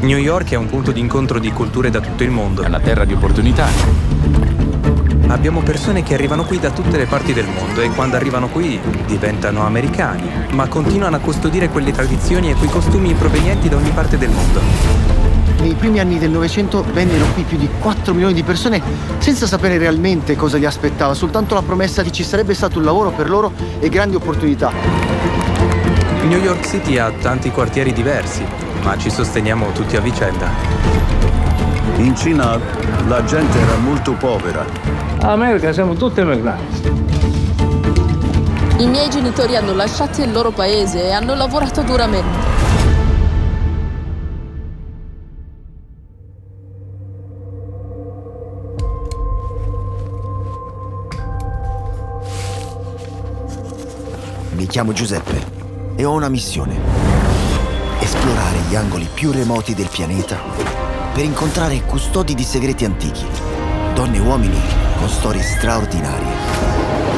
New York è un punto di incontro di culture da tutto il mondo. È una terra di opportunità. Abbiamo persone che arrivano qui da tutte le parti del mondo e quando arrivano qui diventano americani, ma continuano a custodire quelle tradizioni e quei costumi provenienti da ogni parte del mondo. Nei primi anni del Novecento vennero qui più di 4 milioni di persone senza sapere realmente cosa li aspettava, soltanto la promessa che ci sarebbe stato un lavoro per loro e grandi opportunità. New York City ha tanti quartieri diversi, ma ci sosteniamo tutti a vicenda. In Cina la gente era molto povera. America siamo tutti emigrati. I miei genitori hanno lasciato il loro paese e hanno lavorato duramente. Mi chiamo Giuseppe e ho una missione: esplorare gli angoli più remoti del pianeta per incontrare custodi di segreti antichi, donne e uomini con storie straordinarie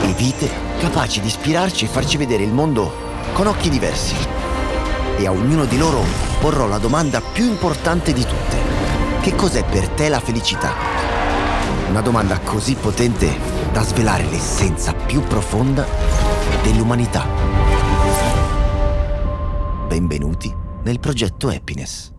e vite capaci di ispirarci e farci vedere il mondo con occhi diversi. E a ognuno di loro porrò la domanda più importante di tutte: che cos'è per te la felicità? Una domanda così potente da svelare l'essenza più profonda dell'umanità. Benvenuti nel progetto Happiness.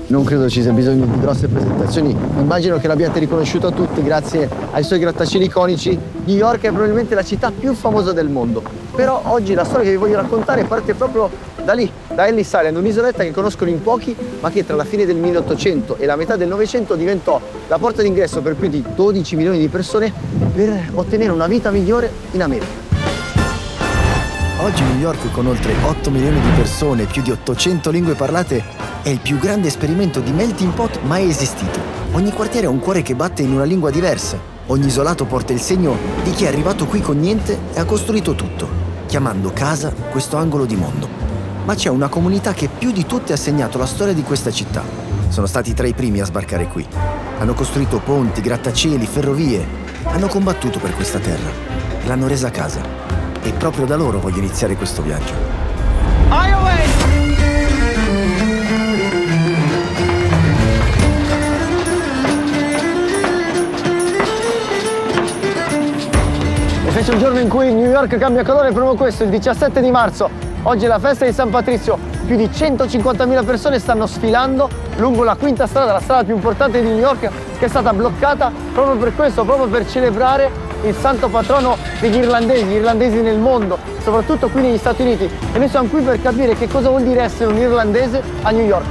Non credo ci sia bisogno di grosse presentazioni. Immagino che l'abbiate riconosciuto tutti grazie ai suoi grattacieli iconici. New York è probabilmente la città più famosa del mondo. Però oggi la storia che vi voglio raccontare parte proprio da lì, da Ellis Island, un'isoletta che conoscono in pochi, ma che tra la fine del 1800 e la metà del Novecento diventò la porta d'ingresso per più di 12 milioni di persone per ottenere una vita migliore in America. Oggi New York, con oltre 8 milioni di persone e più di 800 lingue parlate, è il più grande esperimento di melting pot mai esistito. Ogni quartiere ha un cuore che batte in una lingua diversa. Ogni isolato porta il segno di chi è arrivato qui con niente e ha costruito tutto, chiamando casa questo angolo di mondo. Ma c'è una comunità che più di tutte ha segnato la storia di questa città. Sono stati tra i primi a sbarcare qui. Hanno costruito ponti, grattacieli, ferrovie. Hanno combattuto per questa terra e l'hanno resa casa. E proprio da loro voglio iniziare questo viaggio. E fece un giorno in cui New York cambia colore proprio questo, il 17 di marzo. Oggi è la festa di San Patrizio. Più di 150.000 persone stanno sfilando lungo la quinta strada, la strada più importante di New York, che è stata bloccata proprio per questo, proprio per celebrare il santo patrono degli irlandesi, gli irlandesi nel mondo, soprattutto qui negli Stati Uniti. E noi siamo qui per capire che cosa vuol dire essere un irlandese a New York.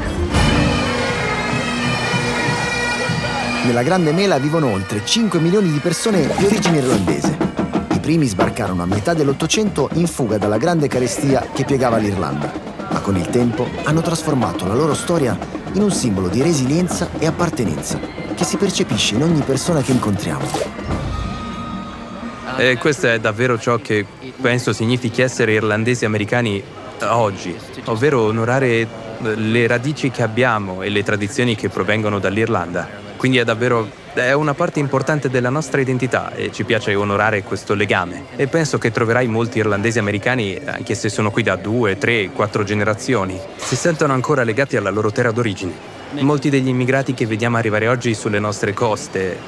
Nella Grande Mela vivono oltre 5 milioni di persone di origine irlandese. I primi sbarcarono a metà dell'Ottocento in fuga dalla grande carestia che piegava l'Irlanda, ma con il tempo hanno trasformato la loro storia in un simbolo di resilienza e appartenenza che si percepisce in ogni persona che incontriamo. E questo è davvero ciò che penso significhi essere irlandesi americani oggi, ovvero onorare le radici che abbiamo e le tradizioni che provengono dall'Irlanda. Quindi è una parte importante della nostra identità e ci piace onorare questo legame. E penso che troverai molti irlandesi americani, anche se sono qui da 2, 3, 4 generazioni, si sentono ancora legati alla loro terra d'origine. Molti degli immigrati che vediamo arrivare oggi sulle nostre coste,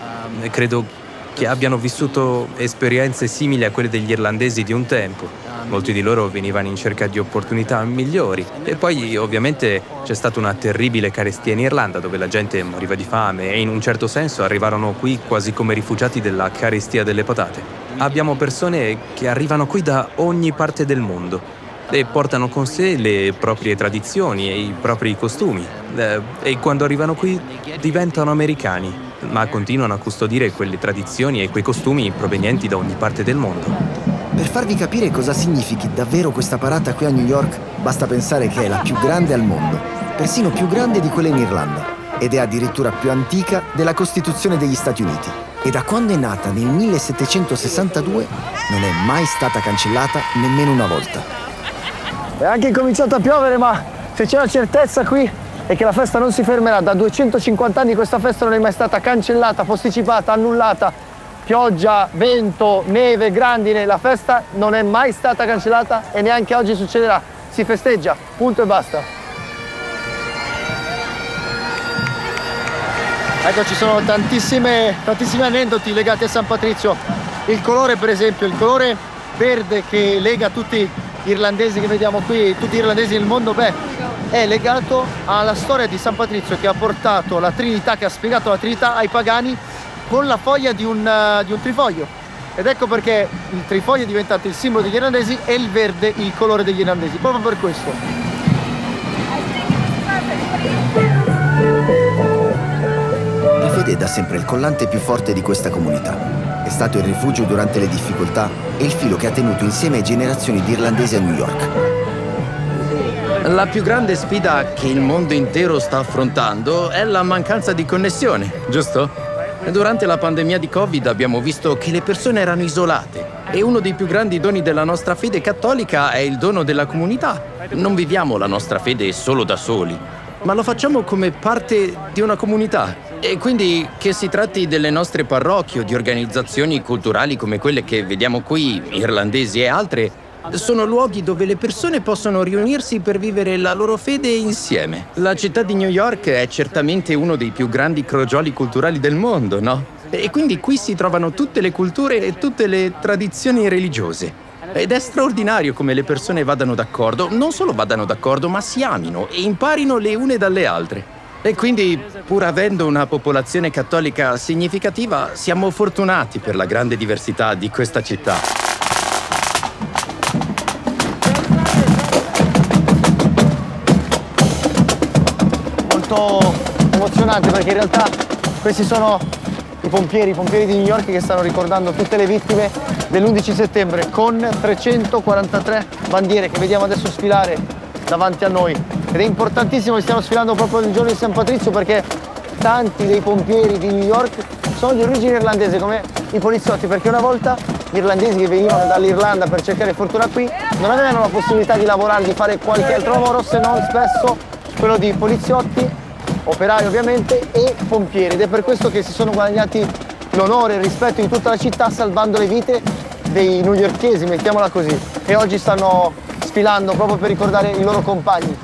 credo che abbiano vissuto esperienze simili a quelle degli irlandesi di un tempo. Molti di loro venivano in cerca di opportunità migliori. E poi ovviamente c'è stata una terribile carestia in Irlanda dove la gente moriva di fame e in un certo senso arrivarono qui quasi come rifugiati della carestia delle patate. Abbiamo persone che arrivano qui da ogni parte del mondo e portano con sé le proprie tradizioni e i propri costumi. E quando arrivano qui diventano americani, ma continuano a custodire quelle tradizioni e quei costumi provenienti da ogni parte del mondo. Per farvi capire cosa significhi davvero questa parata qui a New York, basta pensare che è la più grande al mondo, persino più grande di quella in Irlanda, ed è addirittura più antica della Costituzione degli Stati Uniti. E da quando è nata nel 1762 non è mai stata cancellata nemmeno una volta. È anche incominciato a piovere, ma se c'è una certezza qui è che la festa non si fermerà. Da 250 anni questa festa non è mai stata cancellata, posticipata, annullata. pioggia, vento, neve, grandine, la festa non è mai stata cancellata e neanche oggi succederà. Si festeggia, punto e basta. Ecco, ci sono tantissimi aneddoti legati a San Patrizio. Il colore, per esempio, il colore verde che lega tutti gli irlandesi che vediamo qui, tutti gli irlandesi del mondo, è legato alla storia di San Patrizio, che ha portato la Trinità, che ha spiegato la Trinità ai pagani con la foglia di un trifoglio. Ed ecco perché il trifoglio è diventato il simbolo degli irlandesi e il verde il colore degli irlandesi, proprio per questo. La fede è da sempre il collante più forte di questa comunità. È stato il rifugio durante le difficoltà e il filo che ha tenuto insieme generazioni di irlandesi a New York. La più grande sfida che il mondo intero sta affrontando è la mancanza di connessione, giusto? Durante la pandemia di Covid abbiamo visto che le persone erano isolate e uno dei più grandi doni della nostra fede cattolica è il dono della comunità. Non viviamo la nostra fede solo da soli, ma lo facciamo come parte di una comunità. E quindi, che si tratti delle nostre parrocchie o di organizzazioni culturali come quelle che vediamo qui, irlandesi e altre, sono luoghi dove le persone possono riunirsi per vivere la loro fede insieme. La città di New York è certamente uno dei più grandi crogioli culturali del mondo, no? E quindi qui si trovano tutte le culture e tutte le tradizioni religiose. Ed è straordinario come le persone vadano d'accordo, non solo vadano d'accordo, ma si amino e imparino le une dalle altre. E quindi, pur avendo una popolazione cattolica significativa, siamo fortunati per la grande diversità di questa città. Molto emozionante perché in realtà questi sono i pompieri di New York che stanno ricordando tutte le vittime dell'11 settembre con 343 bandiere che vediamo adesso sfilare davanti a noi. Ed è importantissimo che stiano sfilando proprio nel giorno di San Patrizio perché tanti dei pompieri di New York sono di origine irlandese come i poliziotti, perché una volta gli irlandesi che venivano dall'Irlanda per cercare fortuna qui non avevano la possibilità di lavorare, di fare qualche altro lavoro se non spesso quello di poliziotti, operai ovviamente e pompieri, ed è per questo che si sono guadagnati l'onore e il rispetto di tutta la città salvando le vite dei newyorkesi, mettiamola così, e oggi stanno sfilando proprio per ricordare i loro compagni.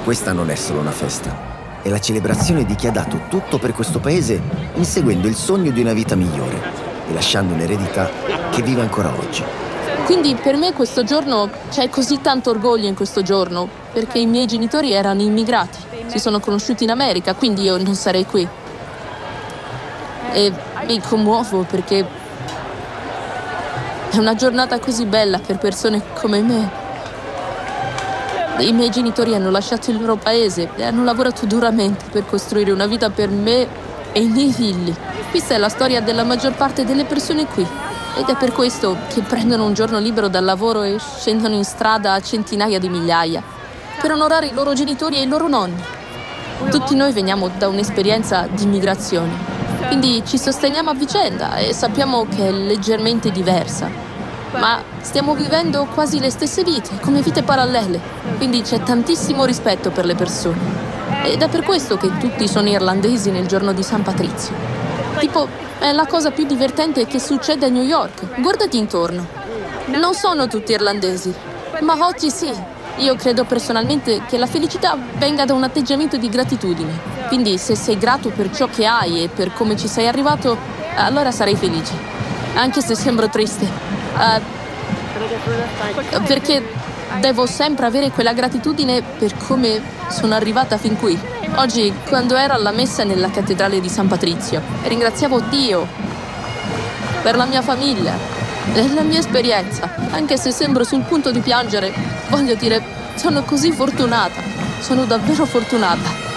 Questa non è solo una festa, è la celebrazione di chi ha dato tutto per questo paese inseguendo il sogno di una vita migliore e lasciando un'eredità che vive ancora oggi. Quindi per me questo giorno, c'è così tanto orgoglio in questo giorno, perché i miei genitori erano immigrati, si sono conosciuti in America, quindi io non sarei qui. E mi commuovo perché è una giornata così bella per persone come me. I miei genitori hanno lasciato il loro paese e hanno lavorato duramente per costruire una vita per me e i miei figli. Questa è la storia della maggior parte delle persone qui. Ed è per questo che prendono un giorno libero dal lavoro e scendono in strada a centinaia di migliaia per onorare i loro genitori e i loro nonni. Tutti noi veniamo da un'esperienza di immigrazione, quindi ci sosteniamo a vicenda e sappiamo che è leggermente diversa. Ma stiamo vivendo quasi le stesse vite, come vite parallele, quindi c'è tantissimo rispetto per le persone. Ed è per questo che tutti sono irlandesi nel giorno di San Patrizio. Tipo, è la cosa più divertente che succede a New York. Guardati intorno. Non sono tutti irlandesi, ma oggi sì. Io credo personalmente che la felicità venga da un atteggiamento di gratitudine. Quindi se sei grato per ciò che hai e per come ci sei arrivato, allora sarai felice. Anche se sembro triste. Perché devo sempre avere quella gratitudine per come sono arrivata fin qui. Oggi, quando ero alla messa nella cattedrale di San Patrizio, ringraziavo Dio per la mia famiglia e la mia esperienza. Anche se sembro sul punto di piangere, voglio dire, sono così fortunata. Sono davvero fortunata.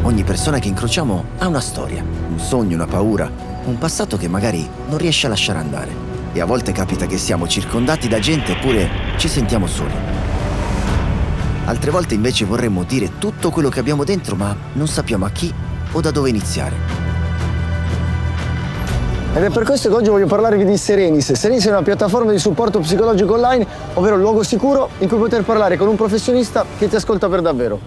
Ogni persona che incrociamo ha una storia, un sogno, una paura, un passato che magari non riesce a lasciare andare. E a volte capita che siamo circondati da gente eppure ci sentiamo soli. Altre volte invece vorremmo dire tutto quello che abbiamo dentro, ma non sappiamo a chi o da dove iniziare. Ed è per questo che oggi voglio parlarvi di Serenis. Serenis è una piattaforma di supporto psicologico online, ovvero un luogo sicuro in cui poter parlare con un professionista che ti ascolta per davvero.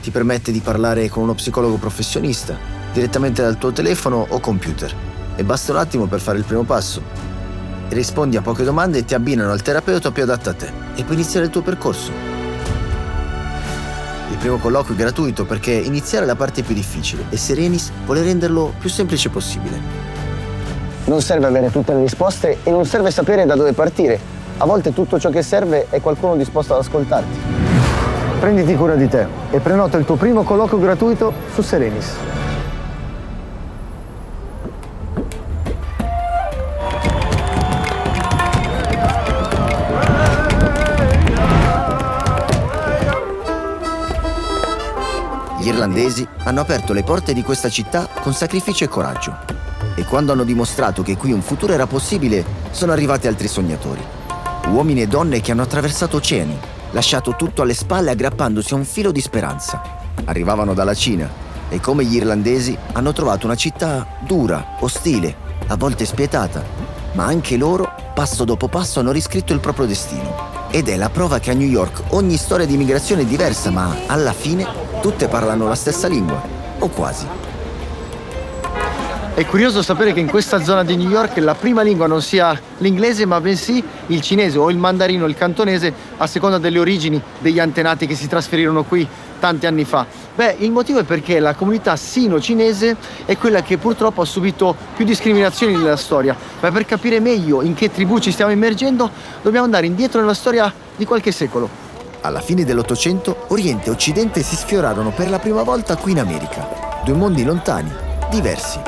Ti permette di parlare con uno psicologo professionista, direttamente dal tuo telefono o computer. E basta un attimo per fare il primo passo. Rispondi a poche domande e ti abbinano al terapeuta più adatto a te. E puoi iniziare il tuo percorso. Il primo colloquio è gratuito perché iniziare è la parte più difficile e Serenis vuole renderlo più semplice possibile. Non serve avere tutte le risposte e non serve sapere da dove partire. A volte tutto ciò che serve è qualcuno disposto ad ascoltarti. Prenditi cura di te e prenota il tuo primo colloquio gratuito su Serenis. Gli irlandesi hanno aperto le porte di questa città con sacrificio e coraggio. E quando hanno dimostrato che qui un futuro era possibile, sono arrivati altri sognatori. Uomini e donne che hanno attraversato oceani, lasciato tutto alle spalle aggrappandosi a un filo di speranza. Arrivavano dalla Cina e come gli irlandesi hanno trovato una città dura, ostile, a volte spietata, ma anche loro, passo dopo passo, hanno riscritto il proprio destino. Ed è la prova che a New York ogni storia di immigrazione è diversa, ma alla fine tutte parlano la stessa lingua, o quasi. È curioso sapere che in questa zona di New York la prima lingua non sia l'inglese, ma bensì il cinese o il mandarino o il cantonese, a seconda delle origini degli antenati che si trasferirono qui tanti anni fa. Beh, il motivo è perché la comunità sino-cinese è quella che purtroppo ha subito più discriminazioni nella storia. Ma per capire meglio in che tribù ci stiamo immergendo, dobbiamo andare indietro nella storia di qualche secolo. Alla fine dell'Ottocento, Oriente e Occidente si sfiorarono per la prima volta qui in America. Due mondi lontani, diversi.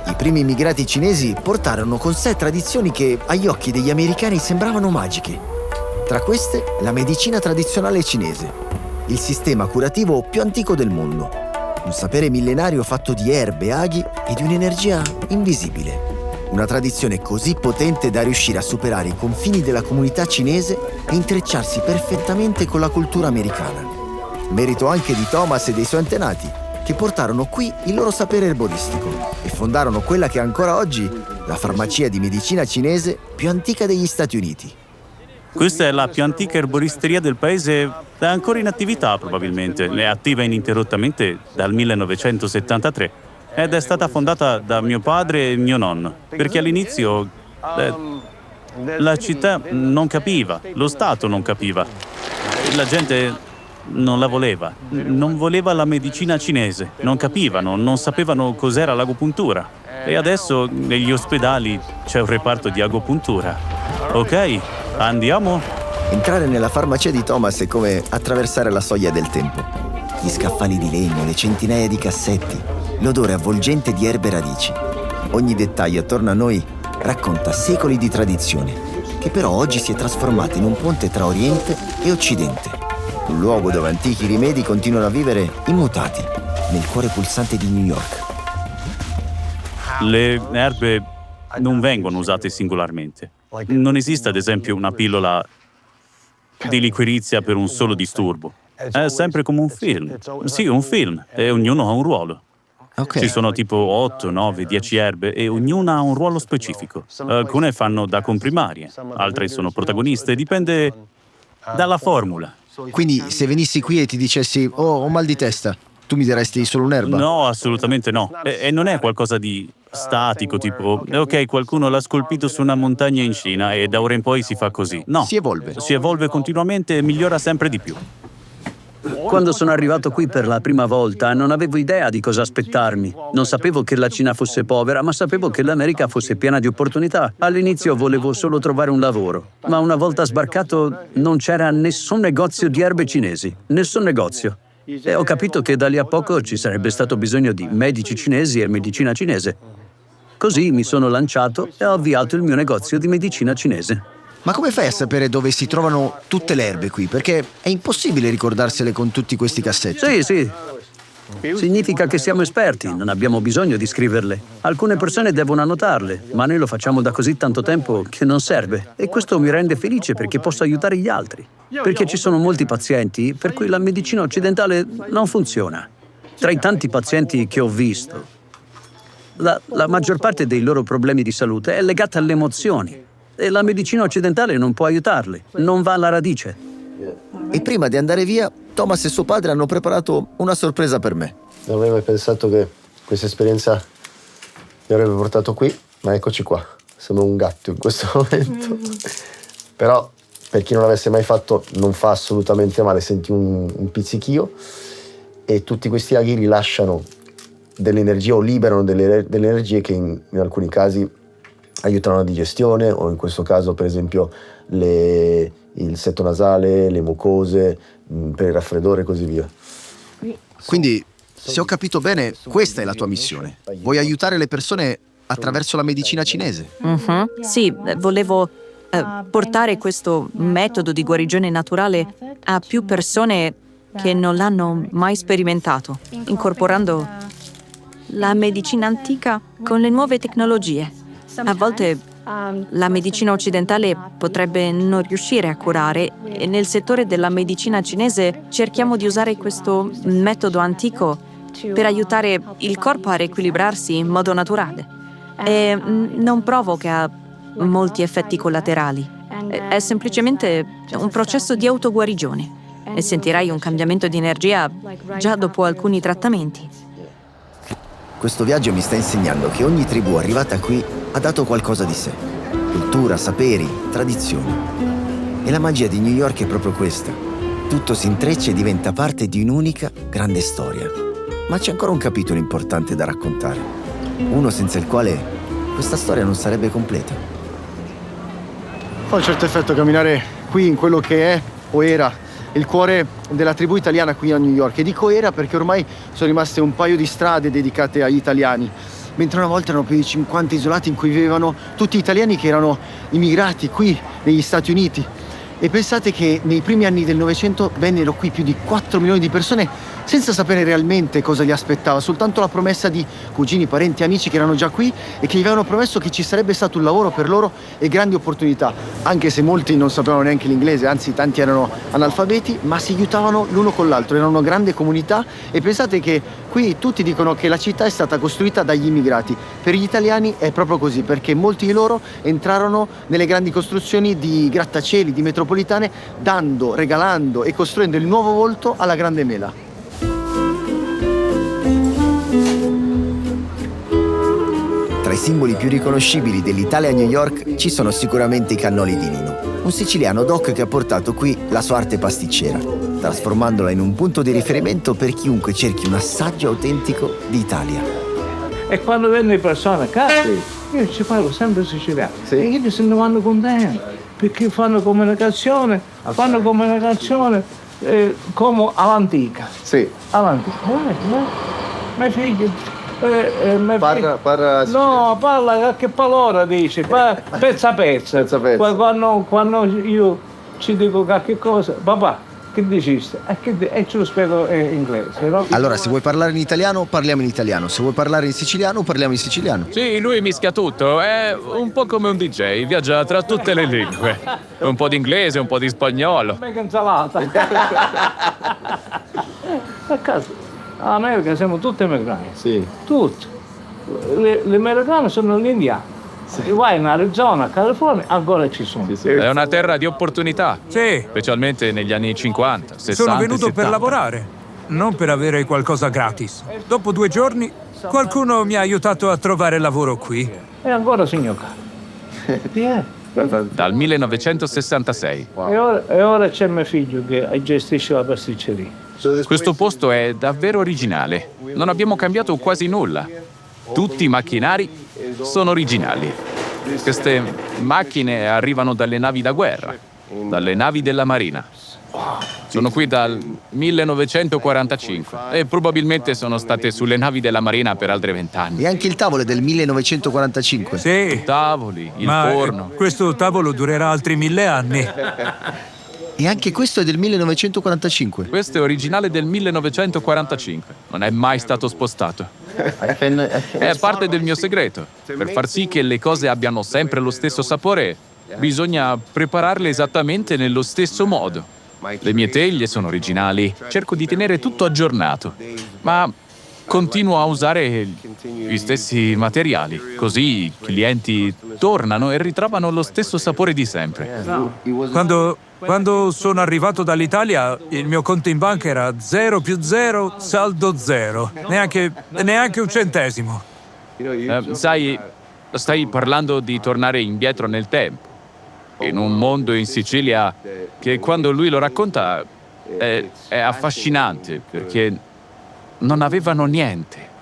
I primi immigrati cinesi portarono con sé tradizioni che agli occhi degli americani sembravano magiche. Tra queste, la medicina tradizionale cinese, il sistema curativo più antico del mondo. Un sapere millenario fatto di erbe, aghi e di un'energia invisibile. Una tradizione così potente da riuscire a superare i confini della comunità cinese e intrecciarsi perfettamente con la cultura americana. Merito anche di Thomas e dei suoi antenati, che portarono qui il loro sapere erboristico e fondarono quella che è ancora oggi la farmacia di medicina cinese più antica degli Stati Uniti. Questa è la più antica erboristeria del paese, è ancora in attività probabilmente, è attiva ininterrottamente dal 1973 ed è stata fondata da mio padre e mio nonno, perché all'inizio la città non capiva, lo Stato non capiva, la gente non la voleva, non voleva la medicina cinese, non capivano, non sapevano cos'era l'agopuntura. E adesso negli ospedali c'è un reparto di agopuntura. Ok, andiamo? Entrare nella farmacia di Thomas è come attraversare la soglia del tempo. Gli scaffali di legno, le centinaia di cassetti, l'odore avvolgente di erbe e radici. Ogni dettaglio attorno a noi racconta secoli di tradizione, che però oggi si è trasformata in un ponte tra Oriente e Occidente. Un luogo dove antichi rimedi continuano a vivere immutati, nel cuore pulsante di New York. Le erbe non vengono usate singolarmente. Non esiste, ad esempio, una pillola di liquirizia per un solo disturbo. È sempre come un film. Sì, un film, e ognuno ha un ruolo. Ok. Ci sono tipo 8, 9, 10 erbe e ognuna ha un ruolo specifico. Alcune fanno da comprimarie, altre sono protagoniste, dipende dalla formula. Quindi se venissi qui e ti dicessi «Oh, ho mal di testa», tu mi daresti solo un'erba? No, assolutamente no. E non è qualcosa di statico, tipo ok, qualcuno l'ha scolpito su una montagna in Cina e da ora in poi si fa così. No. Si evolve. Si evolve continuamente e migliora sempre di più. Quando sono arrivato qui per la prima volta non avevo idea di cosa aspettarmi. Non sapevo che la Cina fosse povera, ma sapevo che l'America fosse piena di opportunità. All'inizio volevo solo trovare un lavoro, ma una volta sbarcato non c'era nessun negozio di erbe cinesi, nessun negozio. E ho capito che da lì a poco ci sarebbe stato bisogno di medici cinesi e medicina cinese. Così mi sono lanciato e ho avviato il mio negozio di medicina cinese. Ma come fai a sapere dove si trovano tutte le erbe qui? Perché è impossibile ricordarsele con tutti questi cassetti. Sì. Significa che siamo esperti, non abbiamo bisogno di scriverle. Alcune persone devono annotarle, ma noi lo facciamo da così tanto tempo che non serve. E questo mi rende felice perché posso aiutare gli altri. Perché ci sono molti pazienti per cui la medicina occidentale non funziona. Tra i tanti pazienti che ho visto, La maggior parte dei loro problemi di salute è legata alle emozioni e la medicina occidentale non può aiutarli, non va alla radice. E prima di andare via, Thomas e suo padre hanno preparato una sorpresa per me. Non avrei mai pensato che questa esperienza mi avrebbe portato qui, ma eccoci qua. Sembro un gatto in questo momento. Però, per chi non l'avesse mai fatto, non fa assolutamente male. Senti un pizzichio e tutti questi aghi rilasciano dell'energia o liberano delle energie che in alcuni casi aiutano la digestione, o in questo caso, per esempio, il setto nasale, le mucose, per il raffreddore e così via. Quindi, se ho capito bene, questa è la tua missione. Vuoi aiutare le persone attraverso la medicina cinese? Sì, volevo portare questo metodo di guarigione naturale a più persone che non l'hanno mai sperimentato, incorporando la medicina antica con le nuove tecnologie. A volte la medicina occidentale potrebbe non riuscire a curare e nel settore della medicina cinese cerchiamo di usare questo metodo antico per aiutare il corpo a riequilibrarsi in modo naturale. E non provoca molti effetti collaterali. È semplicemente un processo di autoguarigione e sentirai un cambiamento di energia già dopo alcuni trattamenti. Questo viaggio mi sta insegnando che ogni tribù arrivata qui ha dato qualcosa di sé. Cultura, saperi, tradizioni. E la magia di New York è proprio questa. Tutto si intreccia e diventa parte di un'unica grande storia. Ma c'è ancora un capitolo importante da raccontare. Uno senza il quale questa storia non sarebbe completa. Fa un certo effetto camminare qui in quello che è o era il cuore della tribù italiana qui a New York. E dico era perché ormai sono rimaste un paio di strade dedicate agli italiani, mentre una volta erano più di 50 isolati in cui vivevano tutti italiani che erano immigrati qui negli Stati Uniti. E pensate che nei primi anni del Novecento vennero qui più di 4 milioni di persone senza sapere realmente cosa li aspettava, soltanto la promessa di cugini, parenti, amici che erano già qui e che gli avevano promesso che ci sarebbe stato un lavoro per loro e grandi opportunità, anche se molti non sapevano neanche l'inglese, anzi tanti erano analfabeti, ma si aiutavano l'uno con l'altro, era una grande comunità. E pensate che qui tutti dicono che la città è stata costruita dagli immigrati. Per gli italiani è proprio così, perché molti di loro entrarono nelle grandi costruzioni di grattacieli, di metropolitane, dando, regalando e costruendo il nuovo volto alla Grande Mela. Tra i simboli più riconoscibili dell'Italia a New York ci sono sicuramente i cannoli di Nino, un siciliano doc che ha portato qui la sua arte pasticcera, trasformandola in un punto di riferimento per chiunque cerchi un assaggio autentico di Italia. E quando vengono le persone, cazzo, io ci parlo sempre siciliano. Sì. E io se ne vanno contenti, perché fanno comunicazione come all'antica. Sì. All'antica. Mio figlio. Parla no, parla che parola dice, pezzo a pezzo. Quando io ci dico qualche cosa, papà, che diciste? E ce lo spiego in inglese, no? Allora, se vuoi parlare in italiano, parliamo in italiano. Se vuoi parlare in siciliano, parliamo in siciliano. Sì, lui mischia tutto, è un po' come un DJ, viaggia tra tutte le lingue. Un po' di inglese, un po' di spagnolo. Mega insalata. A caso. All'America siamo tutti americani. Sì. Tutti. Gli americani sono gli indiani. Sì. Vai in Arizona, California, ancora ci sono. Sì. È una terra di opportunità. Sì. Specialmente negli anni 50, 60. Sono venuto 70. per lavorare, non per avere qualcosa gratis. Dopo 2 giorni, qualcuno mi ha aiutato a trovare lavoro qui. E ancora signor caro. Dal 1966. Wow. E ora c'è mio figlio che gestisce la pasticceria. Questo posto è davvero originale. Non abbiamo cambiato quasi nulla. Tutti i macchinari sono originali. Queste macchine arrivano dalle navi da guerra, dalle navi della Marina. Sono qui dal 1945 e probabilmente sono state sulle navi della Marina per altri 20 anni. E anche il tavolo è del 1945. Sì. I tavoli, il forno. Questo tavolo durerà altri 1000 anni. E anche questo è del 1945. Questo è originale del 1945. Non è mai stato spostato. È parte del mio segreto. Per far sì che le cose abbiano sempre lo stesso sapore, bisogna prepararle esattamente nello stesso modo. Le mie teglie sono originali. Cerco di tenere tutto aggiornato. Ma continuo a usare gli stessi materiali, così i clienti tornano e ritrovano lo stesso sapore di sempre. Quando sono arrivato dall'Italia, il mio conto in banca era 0 più 0, saldo 0. Neanche un centesimo. Sai, stai parlando di tornare indietro nel tempo, in un mondo in Sicilia che quando lui lo racconta è affascinante, perché non avevano niente.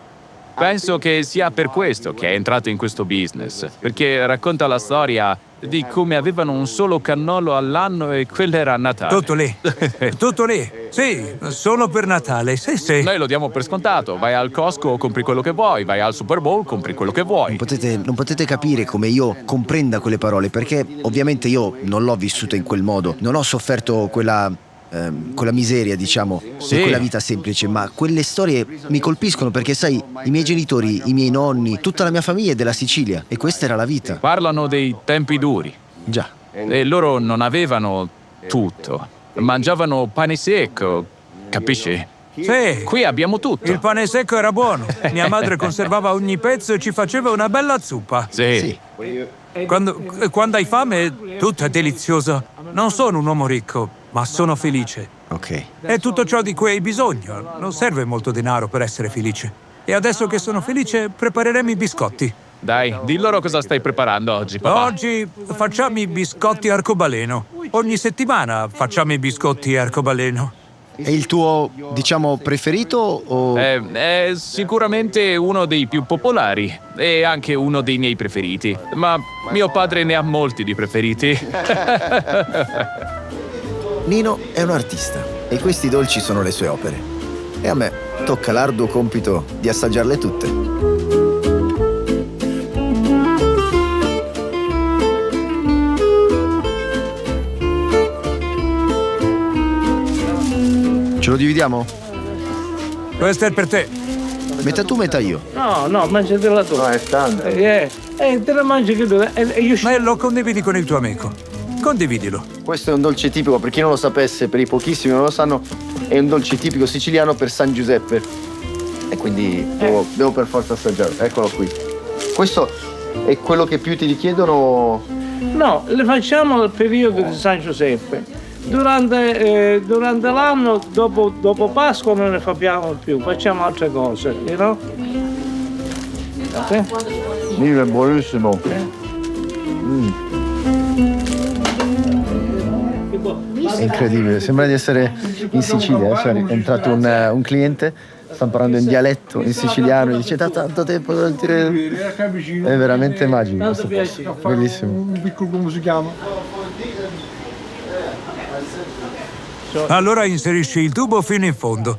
Penso che sia per questo che è entrato in questo business, perché racconta la storia di come avevano un solo cannolo all'anno e quello era a Natale. Tutto lì. Tutto lì. Sì, solo per Natale. Sì. Noi lo diamo per scontato. Vai al Costco, compri quello che vuoi. Vai al Super Bowl, compri quello che vuoi. Non potete capire come io comprenda quelle parole, perché ovviamente io non l'ho vissuto in quel modo. Non ho sofferto quella miseria, diciamo, sì, di quella vita semplice, ma quelle storie mi colpiscono perché, sai, i miei genitori, i miei nonni, tutta la mia famiglia è della Sicilia e questa era la vita. Parlano dei tempi duri. Già. E loro non avevano tutto. Mangiavano pane secco, capisci? Sì. Qui abbiamo tutto. Il pane secco era buono. Mia madre conservava ogni pezzo e ci faceva una bella zuppa. Sì. Quando hai fame, tutto è delizioso. Non sono un uomo ricco, ma sono felice. Ok. È tutto ciò di cui hai bisogno. Non serve molto denaro per essere felice. E adesso che sono felice, prepareremo i biscotti. Dai, di loro cosa stai preparando oggi, papà? Oggi facciamo i biscotti arcobaleno. Ogni settimana facciamo i biscotti arcobaleno. È il tuo, diciamo, preferito o... È sicuramente uno dei più popolari e anche uno dei miei preferiti. Ma mio padre ne ha molti di preferiti. Nino è un artista e questi dolci sono le sue opere. E a me tocca l'arduo compito di assaggiarle tutte. Ce lo dividiamo? Questo è per te. Metà tu, metà io. No, mangiatela tu. No, è tanto. Te la mangi che tu. Ma lo condividi con il tuo amico. Condividilo. Questo è un dolce tipico, per chi non lo sapesse, per i pochissimi che non lo sanno, è un dolce tipico siciliano per San Giuseppe. E quindi devo per forza assaggiarlo. Eccolo qui. Questo è quello che più ti richiedono? No, le facciamo nel periodo di San Giuseppe. Durante l'anno, dopo Pasqua, non ne facciamo più, facciamo altre cose, you know? Nino è buonissimo. È incredibile, sembra di essere in Sicilia. È entrato un cliente, stanno parlando in dialetto, in siciliano, e dice da tanto tempo da dire. È veramente magico. Bellissimo. Un piccolo, come si chiama? Allora inserisci il tubo fino in fondo.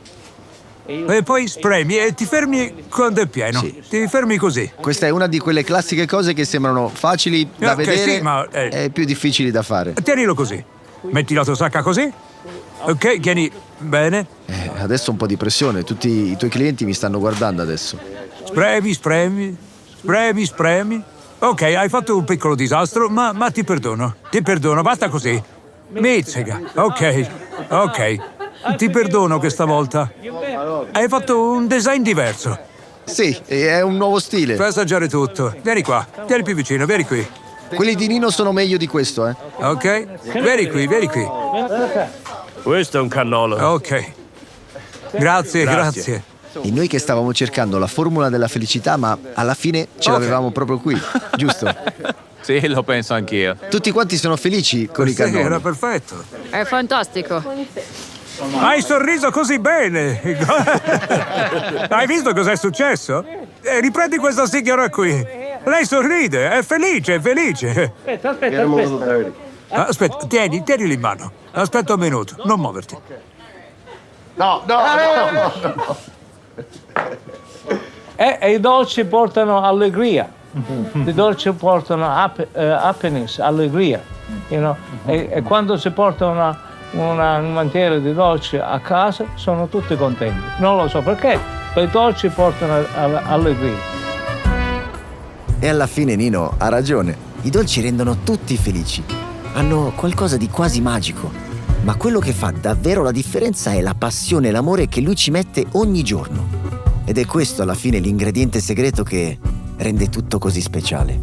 E poi spremi e ti fermi quando è pieno. Sì. Ti fermi così. Questa è una di quelle classiche cose che sembrano facili da vedere, sì, ma e più difficili da fare. Tienilo così. Metti la tua sacca così. Ok, tieni bene. Adesso un po' di pressione, tutti i tuoi clienti mi stanno guardando adesso. Spremi. Ok, hai fatto un piccolo disastro, ma ti perdono. Ti perdono, basta così. Mizzega. Ok. Ti perdono questa volta. Hai fatto un design diverso. Sì, è un nuovo stile. Fai assaggiare tutto. Vieni qua, vieni più vicino, vieni qui. Quelli di Nino sono meglio di questo, eh? Ok? Vieni qui. Questo è un cannolo. Ok. Grazie. E noi che stavamo cercando la formula della felicità, ma alla fine ce l'avevamo proprio qui, giusto? Sì, lo penso anch'io. Tutti quanti sono felici con i cannoli. Era perfetto. È fantastico. Hai sorriso così bene. Hai visto cos'è successo? Riprendi questa signora qui. Lei sorride, è felice. Aspetta. Aspetta, tienili in mano. Aspetta un minuto, non muoverti. No. E i dolci portano allegria. I dolci portano happiness, allegria. You know? E quando si porta un mantiere di dolci a casa, sono tutti contenti. Non lo so perché, ma i dolci portano allegria. E alla fine Nino ha ragione. I dolci rendono tutti felici. Hanno qualcosa di quasi magico. Ma quello che fa davvero la differenza è la passione e l'amore che lui ci mette ogni giorno. Ed è questo alla fine l'ingrediente segreto che rende tutto così speciale.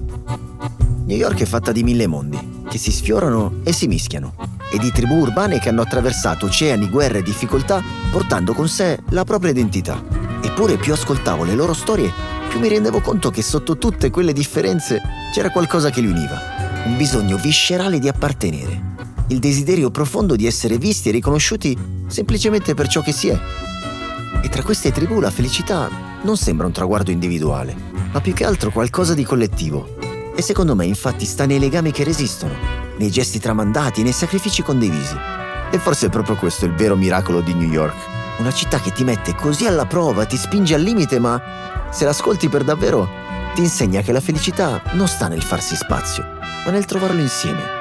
New York è fatta di 1000 mondi, che si sfiorano e si mischiano, e di tribù urbane che hanno attraversato oceani, guerre e difficoltà portando con sé la propria identità. Eppure più ascoltavo le loro storie, più mi rendevo conto che sotto tutte quelle differenze c'era qualcosa che li univa. Un bisogno viscerale di appartenere, il desiderio profondo di essere visti e riconosciuti semplicemente per ciò che si è. E tra queste tribù la felicità non sembra un traguardo individuale, ma più che altro qualcosa di collettivo. E secondo me infatti sta nei legami che resistono, nei gesti tramandati, nei sacrifici condivisi. E forse è proprio questo il vero miracolo di New York. Una città che ti mette così alla prova, ti spinge al limite, ma se l'ascolti per davvero ti insegna che la felicità non sta nel farsi spazio, ma nel trovarlo insieme.